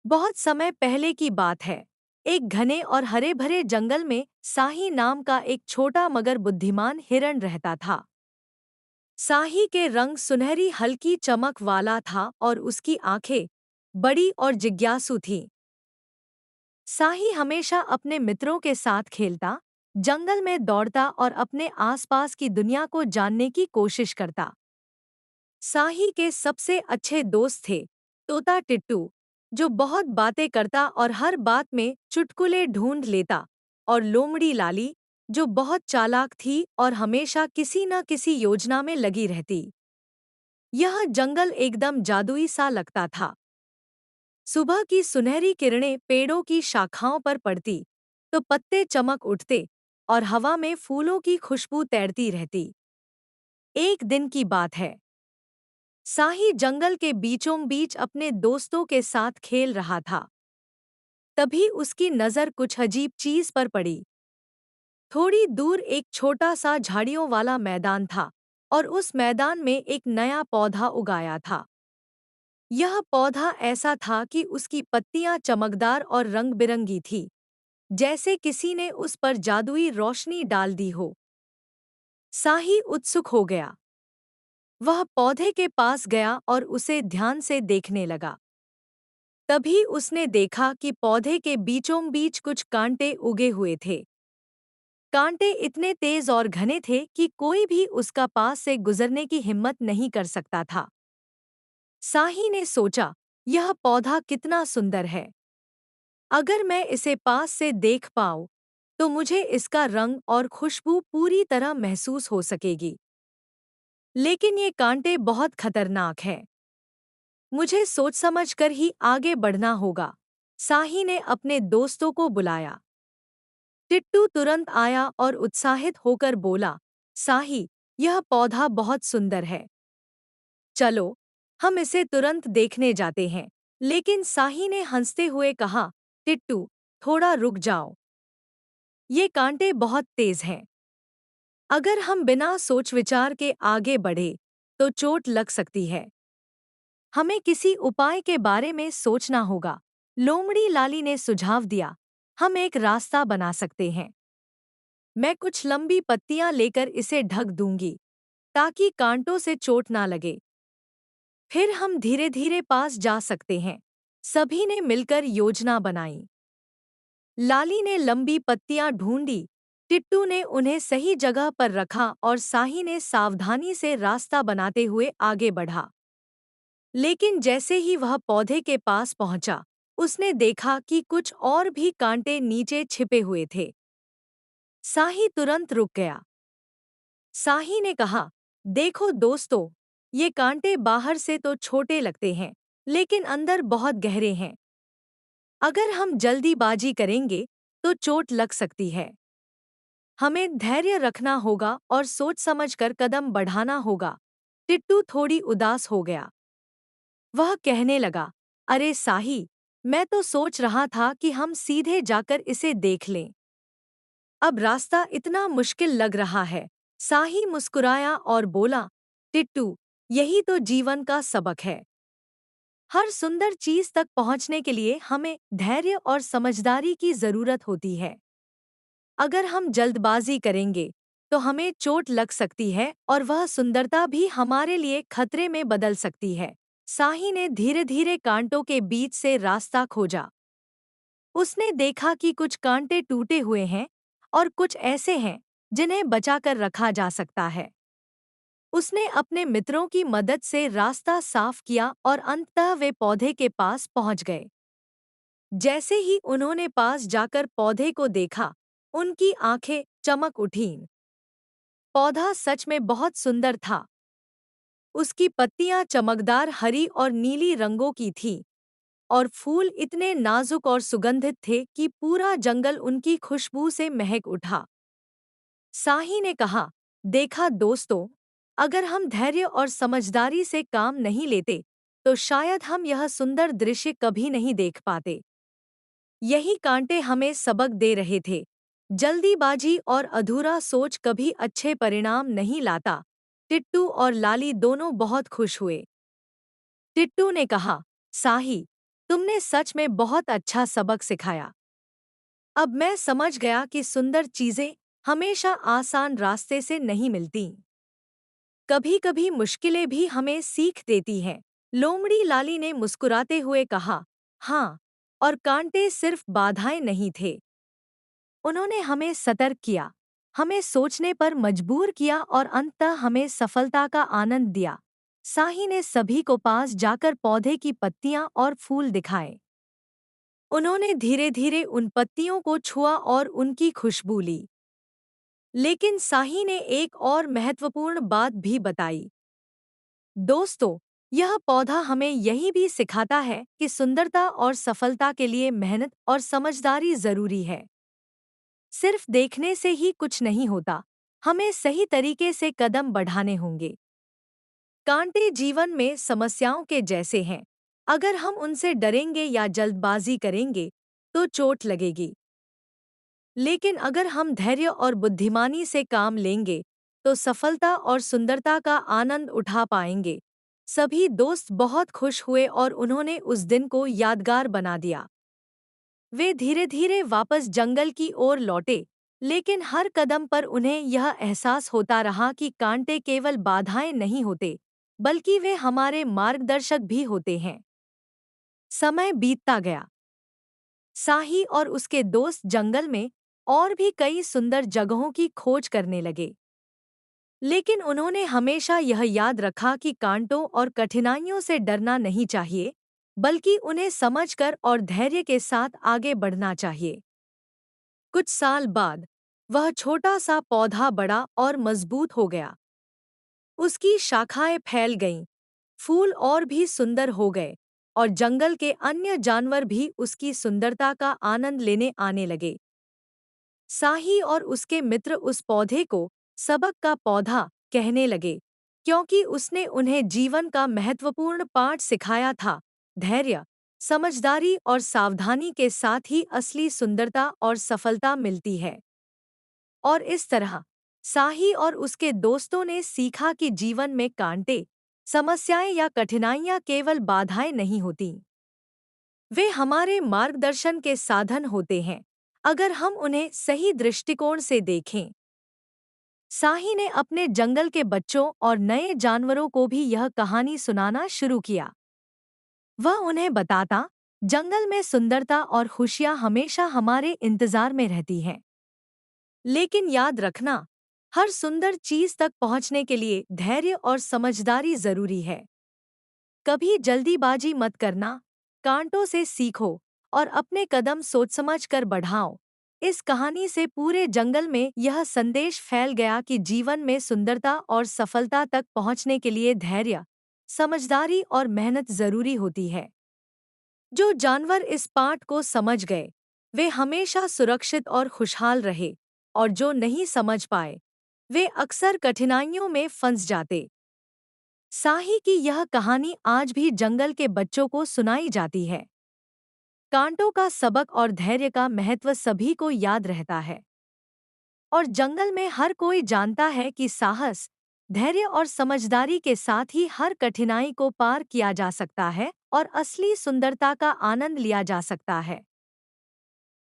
बहुत समय पहले की बात है। एक घने और हरे भरे जंगल में साही नाम का एक छोटा मगर बुद्धिमान हिरण रहता था। साही के रंग सुनहरी हल्की चमक वाला था और उसकी आंखें बड़ी और जिज्ञासु थीं। साही हमेशा अपने मित्रों के साथ खेलता, जंगल में दौड़ता और अपने आसपास की दुनिया को जानने की कोशिश करता। साही के सबसे अच्छे दोस्त थे तोता टिट्टू, जो बहुत बातें करता और हर बात में चुटकुले ढूंढ लेता, और लोमड़ी लाली, जो बहुत चालाक थी और हमेशा किसी न किसी योजना में लगी रहती। यह जंगल एकदम जादुई सा लगता था। सुबह की सुनहरी किरणें पेड़ों की शाखाओं पर पड़ती तो पत्ते चमक उठते और हवा में फूलों की खुशबू तैरती रहती। एक दिन की बात है। साही जंगल के बीचों बीच अपने दोस्तों के साथ खेल रहा था। तभी उसकी नज़र कुछ अजीब चीज पर पड़ी। थोड़ी दूर एक छोटा सा झाड़ियों वाला मैदान था और उस मैदान में एक नया पौधा उगाया था। यह पौधा ऐसा था कि उसकी पत्तियां चमकदार और रंग बिरंगी थी, जैसे किसी ने उस पर जादुई रोशनी डाल दी हो। साही उत्सुक हो गया। वह पौधे के पास गया और उसे ध्यान से देखने लगा। तभी उसने देखा कि पौधे के बीचों बीच कुछ कांटे उगे हुए थे। कांटे इतने तेज और घने थे कि कोई भी उसका पास से गुजरने की हिम्मत नहीं कर सकता था। साही ने सोचा, यह पौधा कितना सुंदर है। अगर मैं इसे पास से देख पाऊं, तो मुझे इसका रंग और खुशबू पूरी तरह महसूस हो सकेगी। लेकिन ये कांटे बहुत खतरनाक हैं। मुझे सोच समझ कर ही आगे बढ़ना होगा। साही ने अपने दोस्तों को बुलाया। टिट्टू तुरंत आया और उत्साहित होकर बोला, साही, यह पौधा बहुत सुंदर है। चलो, हम इसे तुरंत देखने जाते हैं। लेकिन साही ने हंसते हुए कहा, टिट्टू, थोड़ा रुक जाओ। ये कांटे बहुत तेज हैं। अगर हम बिना सोच विचार के आगे बढ़े, तो चोट लग सकती है। हमें किसी उपाय के बारे में सोचना होगा। लोमड़ी लाली ने सुझाव दिया, हम एक रास्ता बना सकते हैं। मैं कुछ लंबी पत्तियां लेकर इसे ढक दूंगी, ताकि कांटों से चोट ना लगे। फिर हम धीरे धीरे पास जा सकते हैं। सभी ने मिलकर योजना बनाई। लाली ने लंबी पत्तियां ढूंढी, टिट्टू ने उन्हें सही जगह पर रखा और साही ने सावधानी से रास्ता बनाते हुए आगे बढ़ा। लेकिन जैसे ही वह पौधे के पास पहुंचा, उसने देखा कि कुछ और भी कांटे नीचे छिपे हुए थे। साही तुरंत रुक गया। साही ने कहा, देखो दोस्तों, ये कांटे बाहर से तो छोटे लगते हैं, लेकिन अंदर बहुत गहरे हैं। अगर हम जल्दीबाजी करेंगे, तो चोट लग सकती है। हमें धैर्य रखना होगा और सोच समझकर कदम बढ़ाना होगा। टिट्टू थोड़ी उदास हो गया। वह कहने लगा, अरे साही, मैं तो सोच रहा था कि हम सीधे जाकर इसे देख लें। अब रास्ता इतना मुश्किल लग रहा है। साही मुस्कुराया और बोला, टिट्टू, यही तो जीवन का सबक है। हर सुंदर चीज तक पहुंचने के लिए हमें धैर्य और समझदारी की जरूरत होती है। अगर हम जल्दबाजी करेंगे, तो हमें चोट लग सकती है और वह सुंदरता भी हमारे लिए खतरे में बदल सकती है। साही ने धीरे धीरे कांटों के बीच से रास्ता खोजा। उसने देखा कि कुछ कांटे टूटे हुए हैं और कुछ ऐसे हैं जिन्हें बचाकर रखा जा सकता है। उसने अपने मित्रों की मदद से रास्ता साफ किया और अंततः वे पौधे के पास पहुंच गए। जैसे ही उन्होंने पास जाकर पौधे को देखा, उनकी आंखें चमक उठीं। पौधा सच में बहुत सुंदर था। उसकी पत्तियां चमकदार हरी और नीली रंगों की थीं, और फूल इतने नाजुक और सुगंधित थे कि पूरा जंगल उनकी खुशबू से महक उठा। साही ने कहा, देखा दोस्तों, अगर हम धैर्य और समझदारी से काम नहीं लेते, तो शायद हम यह सुंदर दृश्य कभी नहीं देख पाते। यही कांटे हमें सबक दे रहे थे। जल्दीबाजी और अधूरा सोच कभी अच्छे परिणाम नहीं लाता। टिट्टू और लाली दोनों बहुत खुश हुए। टिट्टू ने कहा, साही, तुमने सच में बहुत अच्छा सबक सिखाया। अब मैं समझ गया कि सुंदर चीजें हमेशा आसान रास्ते से नहीं मिलती। कभी कभी मुश्किलें भी हमें सीख देती हैं। लोमड़ी लाली ने मुस्कुराते हुए कहा, हाँ, और कांटे सिर्फ बाधाएं नहीं थे। उन्होंने हमें सतर्क किया, हमें सोचने पर मजबूर किया और अंततः हमें सफलता का आनंद दिया। साही ने सभी को पास जाकर पौधे की पत्तियां और फूल दिखाए। उन्होंने धीरे धीरे उन पत्तियों को छुआ और उनकी खुशबू ली। लेकिन साही ने एक और महत्वपूर्ण बात भी बताई। दोस्तों, यह पौधा हमें यही भी सिखाता है कि सुंदरता और सफलता के लिए मेहनत और समझदारी जरूरी है। सिर्फ देखने से ही कुछ नहीं होता, हमें सही तरीके से कदम बढ़ाने होंगे। कांटे जीवन में समस्याओं के जैसे हैं। अगर हम उनसे डरेंगे या जल्दबाजी करेंगे, तो चोट लगेगी। लेकिन अगर हम धैर्य और बुद्धिमानी से काम लेंगे, तो सफलता और सुंदरता का आनंद उठा पाएंगे। सभी दोस्त बहुत खुश हुए और उन्होंने उस दिन को यादगार बना दिया। वे धीरे धीरे वापस जंगल की ओर लौटे, लेकिन हर कदम पर उन्हें यह एहसास होता रहा कि कांटे केवल बाधाएं नहीं होते, बल्कि वे हमारे मार्गदर्शक भी होते हैं। समय बीतता गया। साही और उसके दोस्त जंगल में और भी कई सुंदर जगहों की खोज करने लगे। लेकिन उन्होंने हमेशा यह याद रखा कि कांटों और कठिनाइयों से डरना नहीं चाहिए, बल्कि उन्हें समझकर और धैर्य के साथ आगे बढ़ना चाहिए। कुछ साल बाद वह छोटा सा पौधा बड़ा और मजबूत हो गया। उसकी शाखाएं फैल गईं, फूल और भी सुंदर हो गए, और जंगल के अन्य जानवर भी उसकी सुंदरता का आनंद लेने आने लगे। साही और उसके मित्र उस पौधे को सबक का पौधा कहने लगे, क्योंकि उसने उन्हें जीवन का महत्वपूर्ण पाठ सिखाया था। धैर्य, समझदारी और सावधानी के साथ ही असली सुंदरता और सफलता मिलती है। और इस तरह साही और उसके दोस्तों ने सीखा कि जीवन में कांटे, समस्याएं या कठिनाइयां केवल बाधाएं नहीं होतीं। वे हमारे मार्गदर्शन के साधन होते हैं, अगर हम उन्हें सही दृष्टिकोण से देखें। साही ने अपने जंगल के बच्चों और नए जानवरों को भी यह कहानी सुनाना शुरू किया। वह उन्हें बताता, जंगल में सुंदरता और खुशियां हमेशा हमारे इंतजार में रहती हैं। लेकिन याद रखना, हर सुंदर चीज तक पहुंचने के लिए धैर्य और समझदारी जरूरी है। कभी जल्दीबाजी मत करना, कांटों से सीखो और अपने कदम सोच समझ कर बढ़ाओ। इस कहानी से पूरे जंगल में यह संदेश फैल गया कि जीवन में सुंदरता और सफलता तक पहुंचने के लिए धैर्य, समझदारी और मेहनत जरूरी होती है। जो जानवर इस पाठ को समझ गए, वे हमेशा सुरक्षित और खुशहाल रहे, और जो नहीं समझ पाए, वे अक्सर कठिनाइयों में फंस जाते। साही की यह कहानी आज भी जंगल के बच्चों को सुनाई जाती है। कांटों का सबक और धैर्य का महत्व सभी को याद रहता है। और जंगल में हर कोई जानता है कि साहस, धैर्य और समझदारी के साथ ही हर कठिनाई को पार किया जा सकता है और असली सुंदरता का आनंद लिया जा सकता है।